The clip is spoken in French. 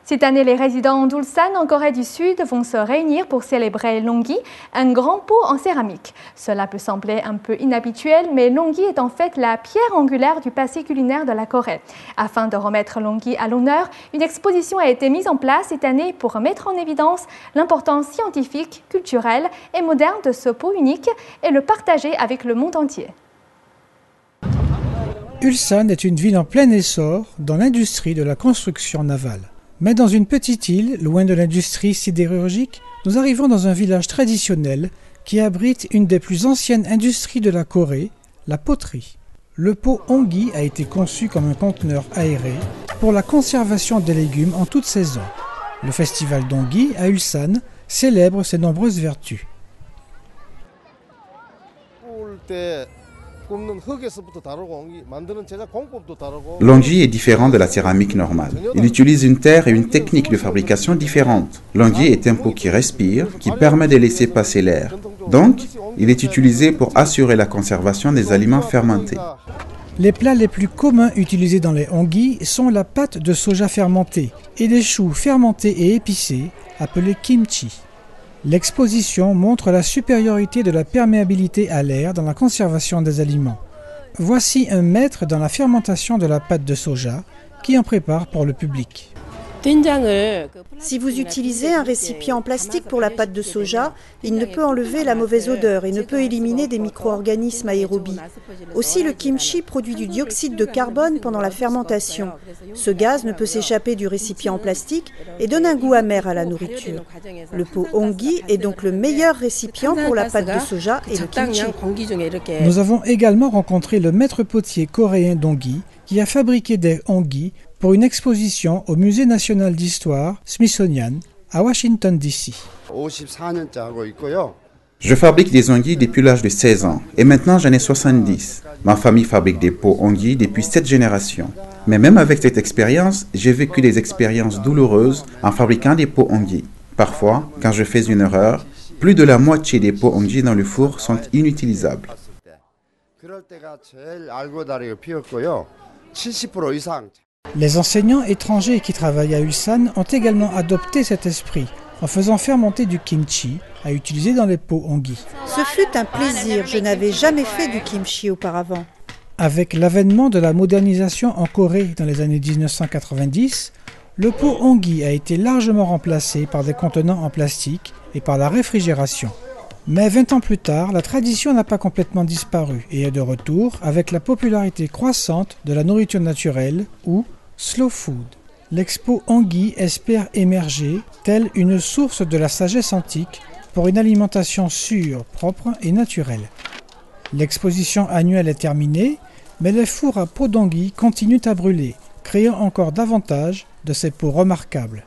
Cette année, les résidents d'Ulsan en Corée du Sud vont se réunir pour célébrer l'onggi, un grand pot en céramique. Cela peut sembler un peu inhabituel, mais l'onggi est en fait la pierre angulaire du passé culinaire de la Corée. Afin de remettre l'onggi à l'honneur, une exposition a été mise en place cette année pour mettre en évidence l'importance scientifique, culturelle et moderne de ce pot unique et le partager avec le monde entier. Ulsan est une ville en plein essor dans l'industrie de la construction navale. Mais dans une petite île, loin de l'industrie sidérurgique, nous arrivons dans un village traditionnel qui abrite une des plus anciennes industries de la Corée, la poterie. Le pot onggi a été conçu comme un conteneur aéré pour la conservation des légumes en toute saison. Le festival d'onggi à Ulsan célèbre ses nombreuses vertus. L'onggi est différent de la céramique normale. Il utilise une terre et une technique de fabrication différente. L'onggi est un pot qui respire, qui permet de laisser passer l'air. Donc, il est utilisé pour assurer la conservation des aliments fermentés. Les plats les plus communs utilisés dans les onggi sont la pâte de soja fermentée et les choux fermentés et épicés, appelés kimchi. L'exposition montre la supériorité de la perméabilité à l'air dans la conservation des aliments. Voici un maître dans la fermentation de la pâte de soja qui en prépare pour le public. Si vous utilisez un récipient en plastique pour la pâte de soja, il ne peut enlever la mauvaise odeur et ne peut éliminer des micro-organismes aérobies. Aussi, le kimchi produit du dioxyde de carbone pendant la fermentation. Ce gaz ne peut s'échapper du récipient en plastique et donne un goût amer à la nourriture. Le pot onggi est donc le meilleur récipient pour la pâte de soja et le kimchi. Nous avons également rencontré le maître potier coréen d'onggi qui a fabriqué des onggi pour une exposition au Musée national d'histoire Smithsonian à Washington, D.C. Je fabrique des onggi depuis l'âge de 16 ans et maintenant j'en ai 70. Ma famille fabrique des pots onggi depuis 7 générations. Mais même avec cette expérience, j'ai vécu des expériences douloureuses en fabriquant des pots onggi. Parfois, quand je fais une erreur, plus de la moitié des pots onggi dans le four sont inutilisables. Les enseignants étrangers qui travaillent à Ulsan ont également adopté cet esprit en faisant fermenter du kimchi à utiliser dans les pots onggi. Ce fut un plaisir, je n'avais jamais fait du kimchi auparavant. Avec l'avènement de la modernisation en Corée dans les années 1990, le pot onggi a été largement remplacé par des contenants en plastique et par la réfrigération. Mais 20 ans plus tard, la tradition n'a pas complètement disparu et est de retour avec la popularité croissante de la nourriture naturelle ou slow food. L'expo onggi espère émerger telle une source de la sagesse antique pour une alimentation sûre, propre et naturelle. L'exposition annuelle est terminée, mais les fours à pots d'onggi continuent à brûler, créant encore davantage de ces pots remarquables.